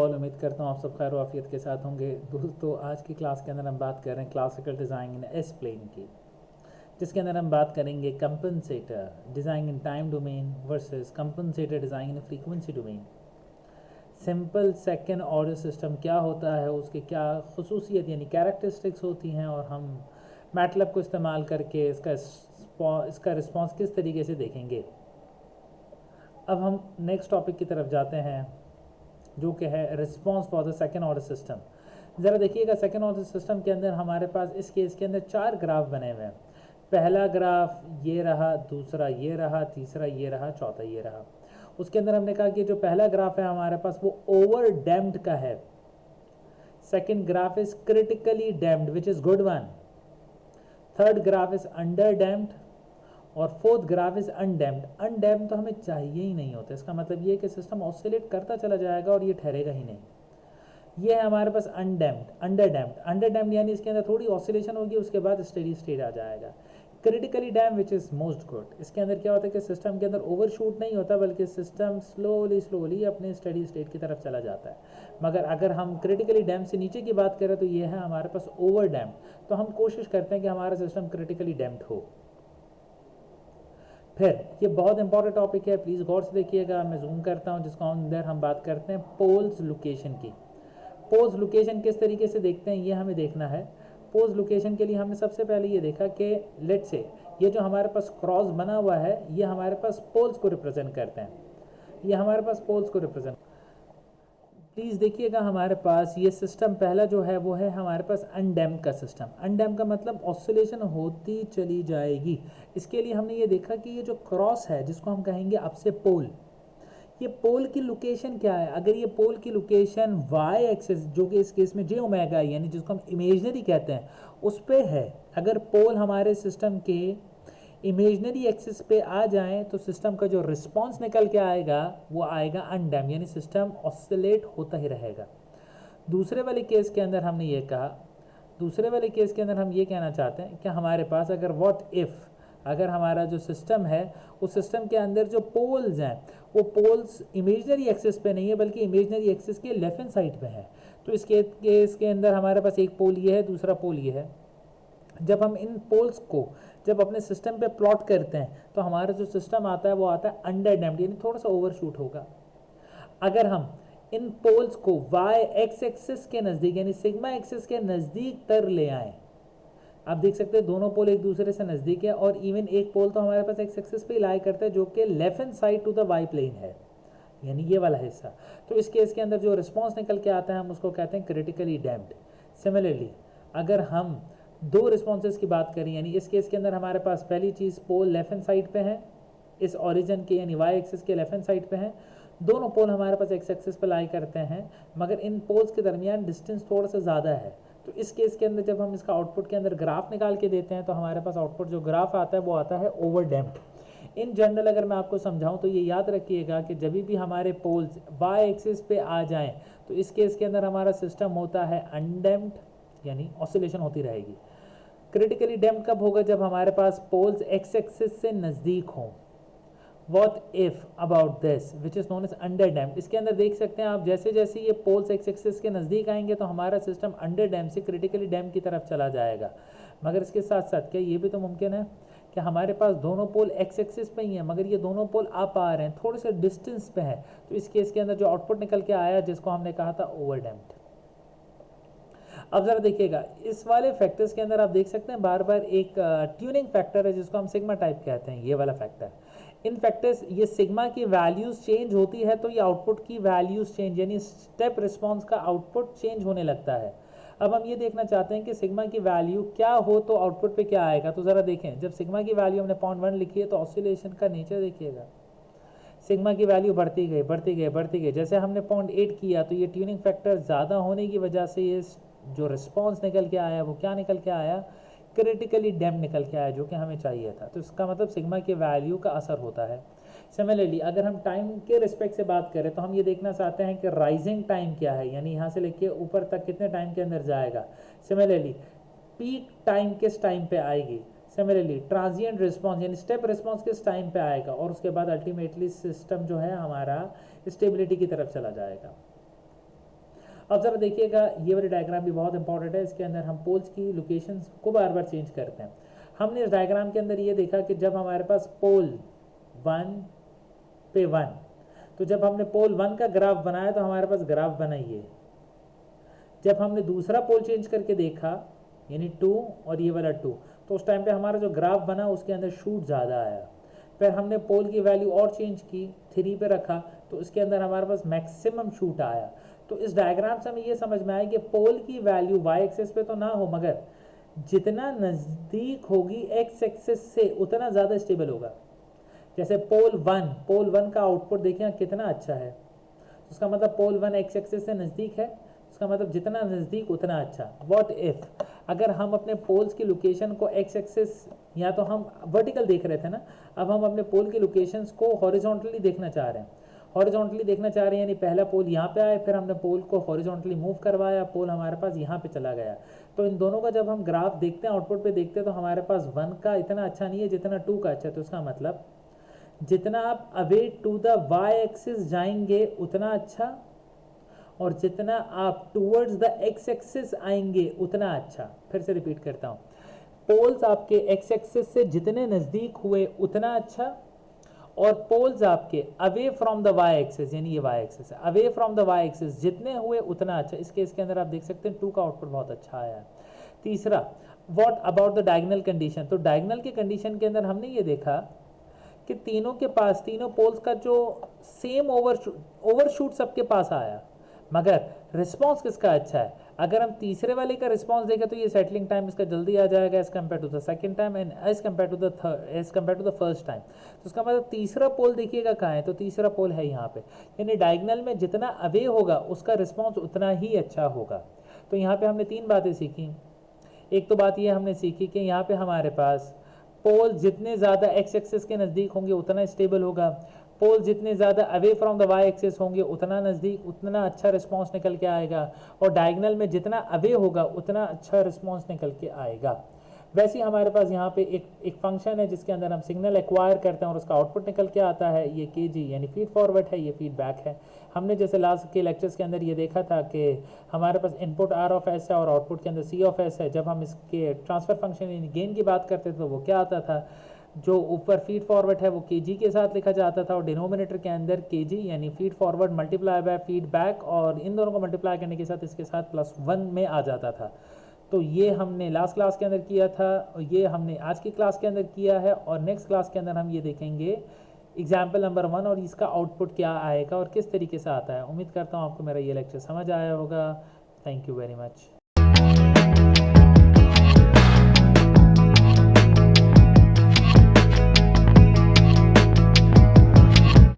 All, उम्मीद करता हूँ आप सब खैर वाफियत के साथ होंगे। दोस्तों आज की क्लास के अंदर हम बात कर रहे हैं classical design in S plane की, जिसके अंदर हम बात करेंगे compensator design in time domain versus compensator design in frequency domain. Simple second order system क्या होता है, उसके क्या खसूसियत यानी कैरेक्टरिस्टिक्स होती हैं, और हम मैटलब को इस्तेमाल करके इसका रिस्पॉन्स किस तरीके से देखेंगे। अब हम नेक्स्ट टॉपिक की तरफ जाते हैं, जो कि है response for the second order system. ज़रा देखिएगा, सेकेंड ऑर्डर सिस्टम के अंदर हमारे पास इस केस के अंदर 4 ग्राफ बने हुए हैं। पहला ग्राफ ये रहा, दूसरा ये रहा, तीसरा ये रहा, चौथा ये रहा। उसके अंदर हमने कहा कि जो पहला ग्राफ है हमारे पास वो ओवर डैम्प्ड का है। Second graph is critically damped which is good one. Third graph is under damped और fourth graph is undamped. Undamped तो हमें चाहिए ही नहीं होता, इसका मतलब ये है कि सिस्टम ऑसिलेट करता चला जाएगा और ये ठहरेगा ही नहीं। ये है हमारे पास undamped, under damped. Under damped यानी इसके अंदर थोड़ी ऑसिलेशन होगी, उसके बाद स्टेडी स्टेट आ जाएगा। Critically damped which is most good. इसके अंदर क्या होता है कि सिस्टम के अंदर ओवरशूट नहीं होता, बल्कि सिस्टम स्लोली अपने स्टेडी स्टेट की तरफ चला जाता है। मगर अगर हम क्रिटिकली डैम्प्ड से नीचे की बात करें तो ये है हमारे पास ओवर डैम्प्ड। तो हम कोशिश करते हैं कि हमारा सिस्टम क्रिटिकली डैम्प्ड हो। फिर ये बहुत इंपॉर्टेंट टॉपिक है, प्लीज़ गौर से देखिएगा। मैं जूम करता हूँ, जिसको अंदर हम बात करते हैं पोल्स लोकेशन की। पोल्स लोकेशन किस तरीके से देखते हैं ये हमें देखना है। पोल्स लोकेशन के लिए हमने सबसे पहले ये देखा कि लेट से ये जो हमारे पास क्रॉस बना हुआ है ये हमारे पास पोल्स को रिप्रेजेंट करते हैं। ये हमारे पास पोल्स को रिप्रेजेंट, प्लीज़ देखिएगा हमारे पास ये सिस्टम पहला जो है वो है हमारे पास अनडैम्प्ड का सिस्टम। अनडैम्प्ड का मतलब ऑसिलेशन होती चली जाएगी। इसके लिए हमने ये देखा कि ये जो क्रॉस है जिसको हम कहेंगे अब से पोल, ये पोल की लोकेशन क्या है। अगर ये पोल की लोकेशन वाई एक्सिस, जो कि इस केस में जे ओमेगा यानी जिसको हम इमेजनरी कहते हैं, उस पर है। अगर पोल हमारे सिस्टम के इमेजनरी एक्सिस पे आ जाएं तो सिस्टम का जो रिस्पांस निकल के आएगा वो आएगा अनडैम्प्ड, यानी सिस्टम ऑसिलेट होता ही रहेगा। दूसरे वाले केस के अंदर हमने ये कहा, दूसरे वाले केस के अंदर हम ये कहना चाहते हैं कि हमारे पास अगर व्हाट इफ़, अगर हमारा जो सिस्टम है उस सिस्टम के अंदर जो पोल्स हैं वो पोल्स इमेजनरी एक्सिस पे नहीं है बल्कि इमेजनरी एक्सिस के लेफ्ट हैंड साइड पे है, तो इस केस के अंदर हमारे पास एक पोल ये है, दूसरा पोल ये है। जब हम इन पोल्स को जब अपने सिस्टम पे प्लॉट करते हैं तो हमारा जो सिस्टम आता है वो आता है अंडर डैम्प्ड, यानी थोड़ा सा ओवरशूट होगा। अगर हम इन पोल्स को वाई एक्स एक्सिस के नज़दीक यानी सिग्मा एक्सिस के नज़दीक तर ले आएँ, आप देख सकते हैं दोनों पोल एक दूसरे से नज़दीक है, और इवन एक पोल तो हमारे पास एक्स एक्सिस पे लाई करता है जो कि left hand side to the Y plane है, यानी ये वाला हिस्सा। तो इस केस के अंदर जो रिस्पांस निकल के आता है हम उसको कहते हैं क्रिटिकली डैम्प्ड। सिमिलरली अगर हम दो रिस्पॉन्सेज की बात करें, यानी इस केस के अंदर हमारे पास पहली चीज़ पोल लेफ्ट हैंड साइड पे है, इस ओरिजिन के यानी वाई एक्सिस के लेफ्ट हैंड साइड पे हैं। दोनों पोल हमारे पास एक्स एक्सिस पे लाई करते हैं, मगर इन पोल्स के दरमियान डिस्टेंस थोड़ा सा ज़्यादा है। तो इस केस के अंदर जब हम इसका आउटपुट के अंदर ग्राफ निकाल के देते हैं तो हमारे पास आउटपुट जो ग्राफ आता है वो आता है ओवर डैम्प्ड। इन जनरल अगर मैं आपको समझाऊं तो ये याद रखिएगा कि जब भी हमारे पोल्स वाई एक्सिस पे आ जाएं तो इस केस के अंदर हमारा सिस्टम होता है अनडैम्प्ड, यानी ऑसिलेशन होती रहेगी। क्रिटिकली डैम्प्ड कब होगा, जब हमारे पास पोल्स एक्स एक्सिस से नज़दीक हों। What if about this which is known as under damped. इसके अंदर देख सकते हैं आप, जैसे जैसे ये पोल्स एक्स एक्सिस के नज़दीक आएंगे तो हमारा सिस्टम अंडर डैम्प्ड से क्रिटिकली डैम्प्ड की तरफ चला जाएगा। मगर इसके साथ साथ क्या ये भी तो मुमकिन है कि हमारे पास दोनों पोल एक्स एक्सिस पे ही हैं मगर ये दोनों पोल आप आ रहे हैं, थोड़े से डिस्टेंस पे हैं, तो इस केस के अंदर जो आउटपुट निकल के आया जिसको हमने कहा था ओवर डैम्प्ड। अब ज़रा देखिएगा इस वाले फैक्टर्स के अंदर आप देख सकते हैं बार बार एक ट्यूनिंग फैक्टर है जिसको हम सिग्मा टाइप कहते हैं, ये वाला फैक्टर। इन फैक्टर्स ये सिग्मा की वैल्यूज़ चेंज होती है तो ये आउटपुट की वैल्यूज़ चेंज, यानी स्टेप रिस्पॉन्स का आउटपुट चेंज होने लगता है। अब हम ये देखना चाहते हैं कि सिग्मा की वैल्यू क्या हो तो आउटपुट पे क्या आएगा। तो ज़रा देखें, जब सिग्मा की वैल्यू हमने 0.1 लिखी है तो ऑसिलेशन का नेचर देखिएगा, सिग्मा की वैल्यू बढ़ती गई बढ़ती गई बढ़ती गई। जैसे हमने 0.8 किया तो ये ट्यूनिंग फैक्टर ज़्यादा होने की वजह से ये जो रिस्पॉन्स निकल के आया वो क्या निकल के आया, क्रिटिकली डैम्प्ड निकल के आया, जो कि हमें चाहिए था। तो इसका मतलब सिग्मा की वैल्यू का असर होता है। सिमिलरली अगर हम टाइम के रिस्पेक्ट से बात करें तो हम ये देखना चाहते हैं कि राइजिंग टाइम क्या है, यानी यहाँ से लेके ऊपर तक कितने टाइम के अंदर जाएगा। सिमिलरली पीक टाइम किस टाइम पे आएगी। सिमिलरली ट्रांजिएंट रिस्पॉन्स यानी स्टेप रिस्पॉन्स किस टाइम पे आएगा, और उसके बाद अल्टीमेटली सिस्टम जो है हमारा स्टेबिलिटी की तरफ चला जाएगा। अब ज़रा देखिएगा, ये वाली डायग्राम भी बहुत इंपॉर्टेंट है। इसके अंदर हम पोल्स की लोकेशंस को बार बार चेंज करते हैं। हमने इस डायग्राम के अंदर ये देखा कि जब हमारे पास पोल 1 पे 1, तो जब हमने पोल 1 का ग्राफ बनाया तो हमारे पास ग्राफ बना ये। जब हमने दूसरा पोल चेंज करके देखा यानी 2 और ये वाला 2, तो उस टाइम पे हमारा जो ग्राफ बना उसके अंदर शूट ज़्यादा आया। फिर हमने पोल की वैल्यू और चेंज की, 3 पे रखा, तो उसके अंदर हमारे पास मैक्सिमम शूट आया। तो इस डायग्राम से हमें ये समझ में आया कि पोल की वैल्यू वाई एक्सिस पे तो ना हो, मगर जितना नज़दीक होगी एक्स एक्सिस से उतना ज़्यादा स्टेबल होगा। जैसे पोल 1 का आउटपुट देखिए कितना अच्छा है, उसका मतलब पोल 1 एक्स एक्सिस से नज़दीक है, उसका मतलब जितना नज़दीक उतना अच्छा। व्हाट इफ़ अगर हम अपने पोल्स की लोकेशन को एक्स एक्सिस, या तो हम वर्टिकल देख रहे थे ना, अब हम अपने पोल की लोकेशंस को हॉरिजॉन्टली देखना चाह रहे हैं। हॉरिजॉन्टली देखना चाह रहे हैं यानी पहला पोल यहाँ पे आया, फिर हमने पोल को हॉरिजॉन्टली मूव करवाया, पोल हमारे पास यहाँ पे चला गया। तो इन दोनों का जब हम ग्राफ देखते हैं, आउटपुट पे देखते हैं, तो हमारे पास 1 का इतना अच्छा नहीं है जितना 2 का अच्छा है। तो उसका मतलब जितना आप away to the Y axis जाएंगे उतना अच्छा, और जितना आप टूवर्ड्स द एक्स एक्सिस आएंगे उतना अच्छा। फिर से रिपीट करता हूँ, पोल्स आपके एक्स एक्सिस से जितने नज़दीक हुए उतना अच्छा, और पोल्स आपके away from the Y axis, यानी ये वाई एक्सिस है, away from the Y axis जितने हुए उतना अच्छा। इस केस के अंदर आप देख सकते हैं 2 का आउटपुट बहुत अच्छा आया है। तीसरा, what about the diagonal condition. तो डायगोनल के कंडीशन के अंदर हमने ये देखा कि तीनों के पास, तीनों पोल्स का जो सेम ओवरशूट सबके पास आया, मगर रिस्पॉन्स किसका अच्छा है। अगर हम तीसरे वाले का रिस्पॉन्स देखें तो ये सेटलिंग टाइम इसका जल्दी आ जाएगा as compare to the second time and as compare to the first time. तो उसका मतलब तीसरा पोल देखिएगा कहाँ है, तो तीसरा पोल है यहाँ पे, यानी डायगोनल में जितना अवे होगा उसका रिस्पॉन्स उतना ही अच्छा होगा। तो यहाँ पे हमने 3 बातें सीखी। एक तो बात ये हमने सीखी कि यहाँ पे हमारे पास पोल जितने ज़्यादा एक्स एक्सिस के नज़दीक होंगे उतना स्टेबल होगा, पोल जितने ज़्यादा away from the Y axis होंगे उतना नज़दीक उतना अच्छा रिस्पांस निकल के आएगा, और डायगोनल में जितना अवे होगा उतना अच्छा रिस्पांस निकल के आएगा। वैसे ही हमारे पास यहाँ पे एक फंक्शन है जिसके अंदर हम सिग्नल एक्वायर करते हैं और उसका आउटपुट निकल के आता है, ये केजी यानी फीड फॉरवर्ड है, ये फीडबैक है। हमने जैसे लास्ट के लेक्चर्स के अंदर ये देखा था कि हमारे पास इनपुट आर ऑफ एस है और आउटपुट के अंदर सी ऑफ एस है। जब हम इसके ट्रांसफ़र फंक्शन यानी गेन की बात करते थे तो वो क्या आता था, जो ऊपर फीड फॉरवर्ड है वो केजी के साथ लिखा जाता था, और डिनोमिनेटर के अंदर केजी यानी feed forward multiply by feedback, और इन दोनों को मल्टीप्लाई करने के साथ इसके साथ +1 में आ जाता था। तो ये हमने लास्ट क्लास के अंदर किया था, और ये हमने आज की क्लास के अंदर किया है, और नेक्स्ट क्लास के अंदर हम ये देखेंगे एग्जाम्पल नंबर 1 और इसका आउटपुट क्या आएगा और किस तरीके से आता है। उम्मीद करता हूँ आपको मेरा ये लेक्चर समझ आया होगा। Thank you very much.